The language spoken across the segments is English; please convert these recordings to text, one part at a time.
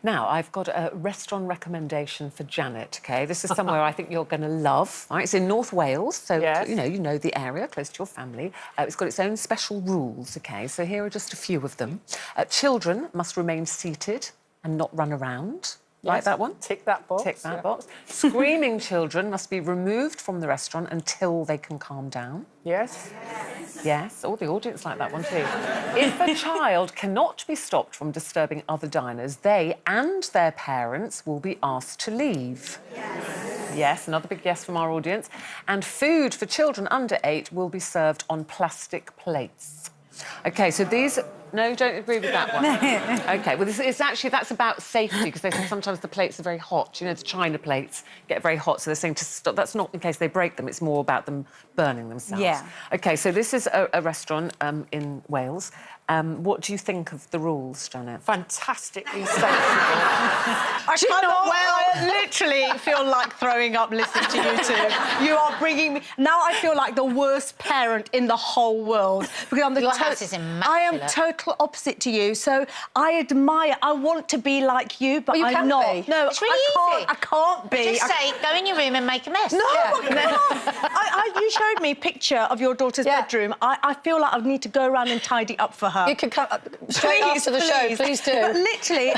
Now, I've got a restaurant recommendation for Janet, OK? This is somewhere I think you're going to love. Right? It's in North Wales, so, Yes. you know the area, close to your family. It's got its own special rules, OK? So here are just a few of them. Children must remain seated and not run around. Like Yes. that one? Tick that box. Tick that box. Screaming children must be removed from the restaurant until they can calm down. Yes. Yes, all the audience like that one too. If a child cannot be stopped from disturbing other diners, they and their parents will be asked to leave. Yes, another big yes from our audience. And food for children under 8 will be served on plastic plates. OK, so these... No, don't agree with that one. OK, well, it's actually, that's about safety, because they say sometimes the plates are very hot. You know, the china plates get very hot, so they're saying to stop. That's not in case they break them, it's more about them burning themselves. Yeah. OK, so this is a restaurant in Wales. What do you think of the rules, Janet? Fantastically sensible. I literally feel like throwing up listening to you two. You are bringing me... Now I feel like the worst parent in the whole world. Because I'm the Your house is immaculate. I am total opposite to you, so I admire... I want to be like you, but Well, you I'm can not. be. No, It's really easy. I can't be. Just say, go in your room and make a mess. No, I can't. You showed me a picture of your daughter's bedroom. I feel like I need to go around and tidy up for her. You can come straight after the show, please do. But literally,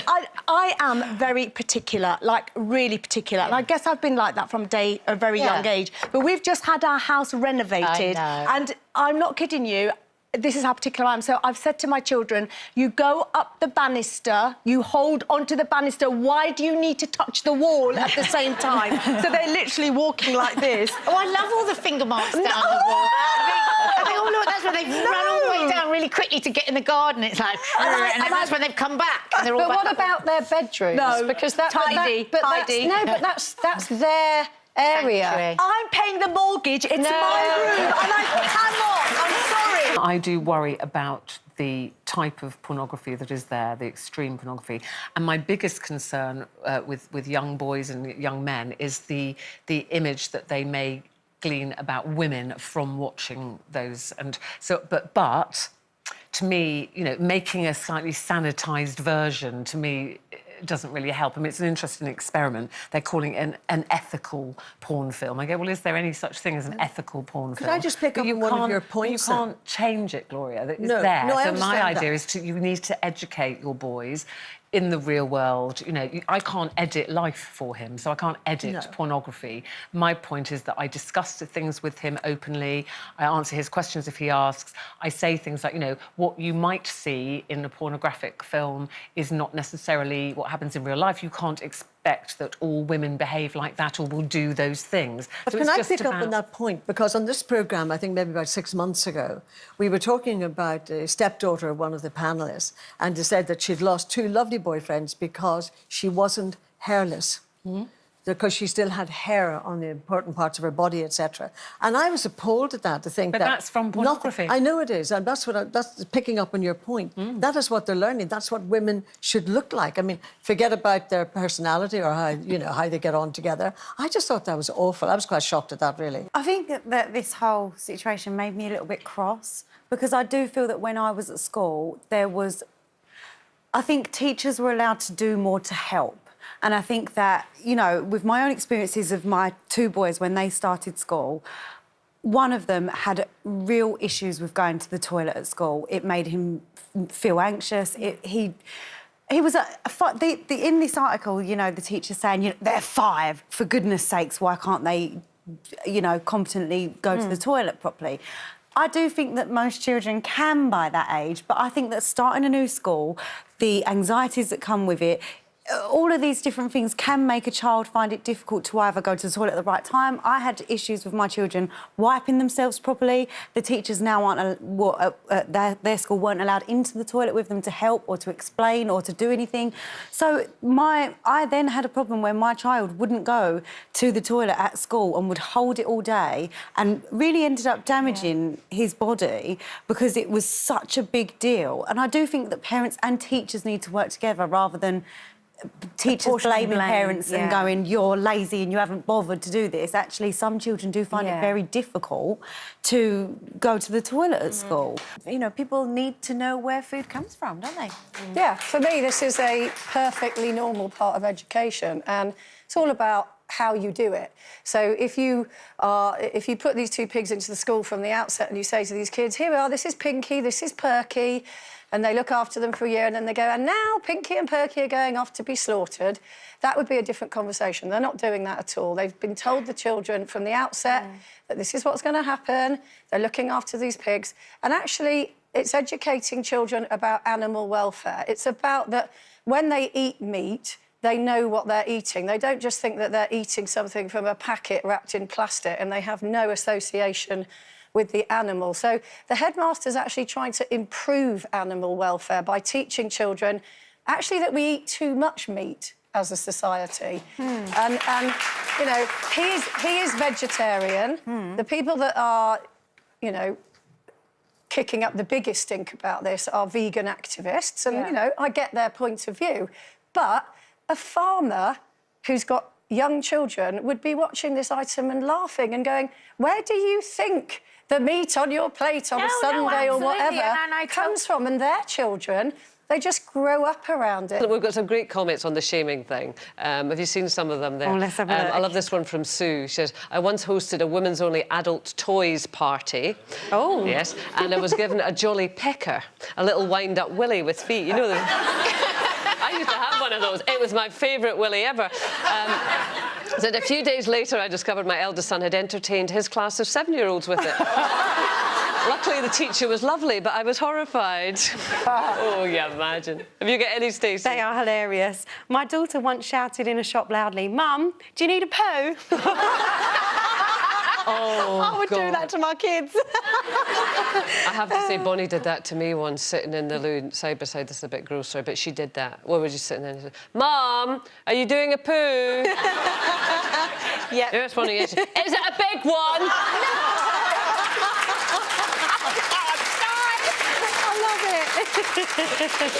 I am very particular, like really particular. And I guess I've been like that from a very young age. But we've just had our house renovated. I know. And I'm not kidding you. This is how particular I am. So I've said to my children, you go up the banister, you hold onto the banister. Why do you need to touch the wall at the same time? So they're literally walking like this. Oh, I love all the finger marks down the wall. I think, oh, look, that's where they've run all the way down really quickly to get in the garden. It's like, and then that's when they've come back. And they're all But back what about their bedrooms? No, because that, tidy, tidy. That's their area. Sanctuary. I'm paying the mortgage. It's my room, and I cannot. I'm sorry. I do worry about the type of pornography that is there, the extreme pornography. And my biggest concern with young boys and young men is the image that they may glean about women from watching those. And so, but to me, you know, making a slightly sanitised version, to me, doesn't really help. I mean, it's an interesting experiment. They're calling it an ethical porn film. I go, well, is there any such thing as an ethical porn film? Could I just pick up on one of your points? You can't change it, Gloria. It's No, there. no, I so my understand idea that. is you need to educate your boys in the real world. You know, I can't edit life for him, so I can't edit pornography. My point is that I discuss the things with him openly. I answer his questions if he asks. I say things like, you know, what you might see in a pornographic film is not necessarily what happens in real life. You can't expect that all women behave like that or will do those things. But So can it's I just pick up about... on that point? Because on this programme, I think maybe about 6 months ago, we were talking about a stepdaughter of one of the panellists, and they said that she'd lost 2 lovely boyfriends because she wasn't hairless. Because she still had hair on the important parts of her body, etc. And I was appalled at that, to think But that... that's from pornography. I know it is, and that's picking up on your point. That is what they're learning. That's what women should look like. I mean, forget about their personality or how, you know, how they get on together. I just thought that was awful. I was quite shocked at that, really. I think that this whole situation made me a little bit cross, because I do feel that when I was at school, I think teachers were allowed to do more to help. And I think that, you know, with my own experiences of my 2 boys when they started school, one of them had real issues with going to the toilet at school. It made him feel anxious. He was in this article, you know, the teacher's saying, you know, they're 5, for goodness sakes, why can't they, you know, competently go to the toilet properly? I do think that most children can by that age, but I think that starting a new school, the anxieties that come with it, all of these different things can make a child find it difficult to either go to the toilet at the right time. I had issues with my children wiping themselves properly. The teachers now their school weren't allowed into the toilet with them to help or to explain or to do anything. So I then had a problem where my child wouldn't go to the toilet at school and would hold it all day, and really ended up damaging his body because it was such a big deal. And I do think that parents and teachers need to work together rather than teachers blaming blame, parents and yeah. going, you're lazy and you haven't bothered to do this. Actually, some children do find it very difficult to go to the toilet at school. You know, people need to know where food comes from, don't they? Yeah, for me, this is a perfectly normal part of education, and it's all about how you do it. So if you put these two pigs into the school from the outset and you say to these kids, here we are, this is Pinky, this is Perky, and they look after them for a year and then they go, and now Pinky and Perky are going off to be slaughtered, that would be a different conversation. They're not doing that at all. They've been told, the children, from the outset that this is what's going to happen. They're looking after these pigs. And actually, it's educating children about animal welfare. It's about that when they eat meat, they know what they're eating. They don't just think that they're eating something from a packet wrapped in plastic and they have no association with the animal. So the headmaster's actually trying to improve animal welfare by teaching children actually that we eat too much meat as a society. And you know, he is vegetarian. The people that are, you know, kicking up the biggest stink about this are vegan activists, and you know, I get their point of view. But a farmer who's got young children would be watching this item and laughing and going, where do you think the meat on your plate on a Sunday or whatever comes from? And their children, they just grow up around it. We've got some great comments on the shaming thing. Have you seen some of them there? Oh, let's have a look. I love this one from Sue. She says, I once hosted a women's-only adult toys party. Oh. Yes, and I was given a jolly pecker, a little wind-up willy with feet. You know them. I used to have one of those. It was my favourite willy ever. So a few days later, I discovered my eldest son had entertained his class of 7-year-olds with it. Luckily, the teacher was lovely, but I was horrified. Oh, yeah, imagine. Have you got any, Stacey? They are hilarious. My daughter once shouted in a shop loudly, Mum, do you need a poo? Oh, I would do that to my kids. I have to say, Bonnie did that to me once, sitting in the loo side by side. This is a bit grosser, but she did that. Well, we're just sitting there and she said, Mum, are you doing a poo? Yeah. Yes, Bonnie, yes. Is it a big one?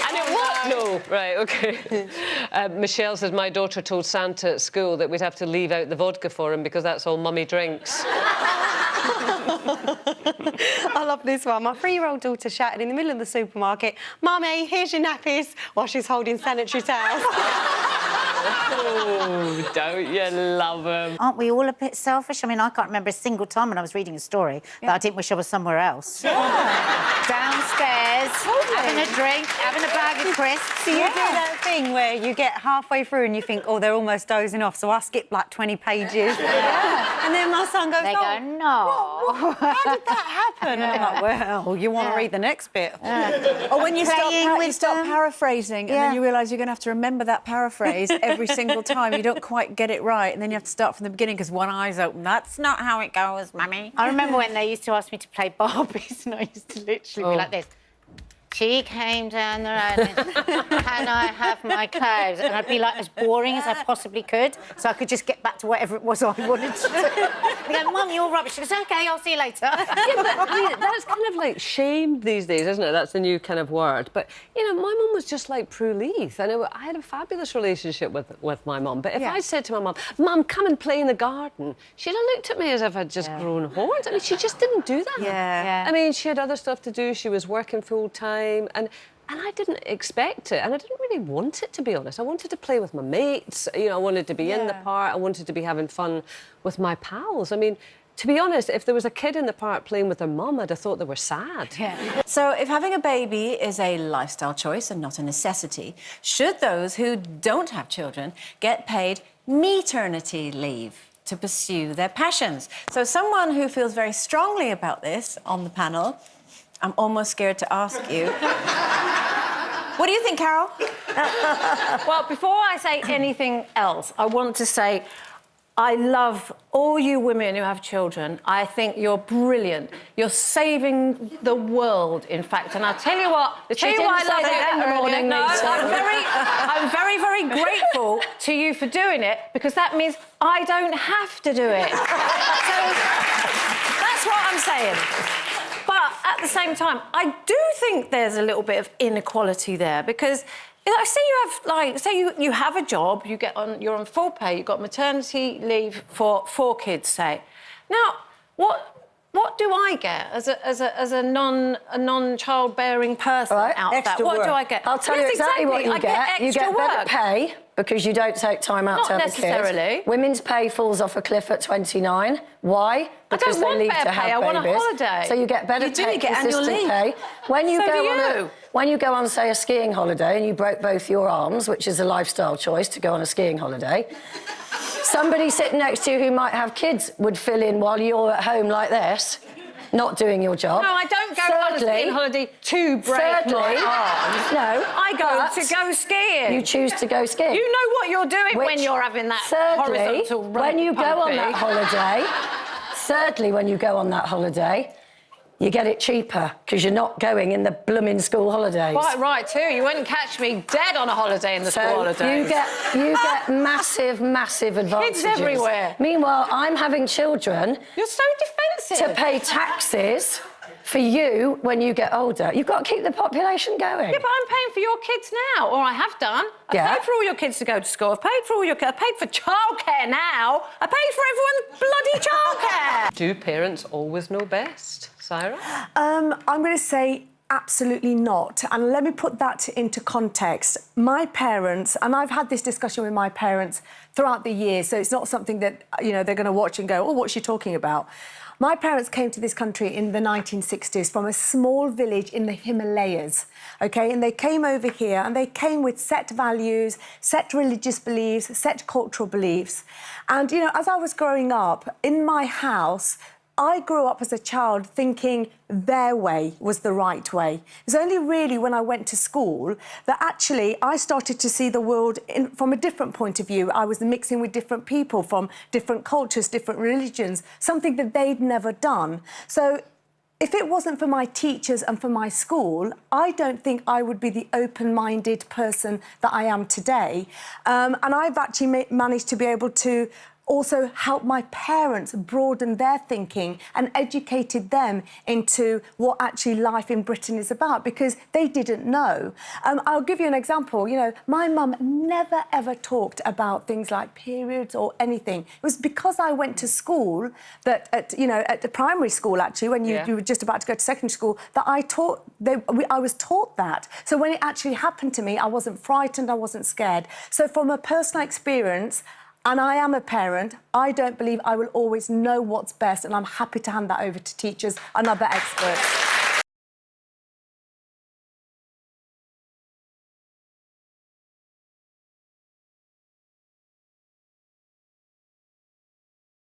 And it what? No. Right, OK. Michelle says, my daughter told Santa at school that we'd have to leave out the vodka for him because that's all mummy drinks. I love this one. My 3-year-old daughter shouted in the middle of the supermarket, Mummy, here's your nappies, while she's holding sanitary towels. Oh, don't you love them? Aren't we all a bit selfish? I mean, I can't remember a single time when I was reading a story that I didn't wish I was somewhere else. Downstairs, having a drink, having a bag of crisps. Do you do that thing where you get halfway through and you think, oh, they're almost dozing off, so I skip like 20 pages. And then my son goes, They go, no. How did that happen? And I'm like, well, you want to read the next bit. Or when you Playing stop with them. paraphrasing and then you realise you're going to have to remember that paraphrase every single time. You don't quite get it right, and then you have to start from the beginning because one eye's open. That's not how it goes, Mummy. I remember when they used to ask me to play Barbies and I used to literally be like this. She came down the road and can I have my clothes? And I'd be like as boring as I possibly could so I could just get back to whatever it was I wanted to do. They go, Mum, you're rubbish. She goes, OK, I'll see you later. Yeah, but I mean, that's kind of like shamed these days, isn't it? That's the new kind of word. But, you know, my mum was just like Prue Leith. I had a fabulous relationship with my mum. But if I said to my mum, Mum, come and play in the garden, she'd have looked at me as if I'd just grown horns. I mean, she just didn't do that. Yeah. I mean, she had other stuff to do. She was working full-time. And I didn't expect it, and I didn't really want it, to be honest. I wanted to play with my mates, you know, I wanted to be in the park, I wanted to be having fun with my pals. I mean, to be honest, if there was a kid in the park playing with their mum, I'd have thought they were sad. Yeah. So if having a baby is a lifestyle choice and not a necessity, should those who don't have children get paid maternity leave to pursue their passions? So someone who feels very strongly about this on the panel, I'm almost scared to ask you. What do you think, Carol? Well, before I say anything else, I want to say I love all you women who have children. I think you're brilliant. You're saving the world, in fact. And I'll tell you what, I love it. No, I'm very, very grateful to you for doing it, because that means I don't have to do it. So that's what I'm saying. But at the same time, I do think there's a little bit of inequality there, because say you have, like, say you have a job, you're on full pay, you've got maternity leave for 4 kids, say. Now, what do I get as a non-childbearing person Right, out of that? extra What work. do I get? Yes, exactly. what you I get. You extra get better work. pay because you don't take time out Not to have necessarily. kids. Women's pay falls off a cliff at 29. Why? Because want they leave better to have pay, I want a babies. holiday. So you get better You do, pay, you get annual consistent leave. pay. When you So go do on you. when you go on, say, a skiing holiday and you broke both your arms, which is a lifestyle choice to go on a skiing holiday, somebody sitting next to you who might have kids would fill in while you're at home like this, not doing your job. No, I don't go on a skiing holiday to break my arms. No, I go to go skiing. You choose to go skiing. You know what you're doing when you're having that horizontal when you go on that holiday, you get it cheaper because you're not going in the blooming school holidays. Quite right too. You wouldn't catch me dead on a holiday in the school holidays. You get massive advantages. Kids everywhere. Meanwhile, I'm having children. You're so defensive. To pay taxes for you when you get older. You've got to keep the population going. Yeah, but I'm paying for your kids now, or I have done. I paid for all your kids to go to school. I've paid for all your kids. I paid for childcare now. I paid for everyone's bloody childcare. Do parents always know best, Sarah? I'm going to say absolutely not. And let me put that into context. My parents, and I've had this discussion with my parents throughout the years, so it's not something that, you know, they're going to watch and go, oh, what's she talking about? My parents came to this country in the 1960s from a small village in the Himalayas, OK? And they came over here and they came with set values, set religious beliefs, set cultural beliefs. And, you know, as I was growing up, in my house, I grew up as a child thinking their way was the right way. It was only really when I went to school that actually I started to see the world from a different point of view. I was mixing with different people from different cultures, different religions, something that they'd never done. So if it wasn't for my teachers and for my school, I don't think I would be the open-minded person that I am today. And I've actually managed to be able to also help my parents broaden their thinking and educated them into what actually life in Britain is about, because they didn't know. I'll give you an example. You know, my mum never, ever talked about things like periods or anything. It was because I went to school that, at the primary school, actually, when you were just about to go to secondary school, that I was taught that. So when it actually happened to me, I wasn't frightened, I wasn't scared. So from a personal experience, and I am a parent, I don't believe I will always know what's best, and I'm happy to hand that over to teachers and other experts.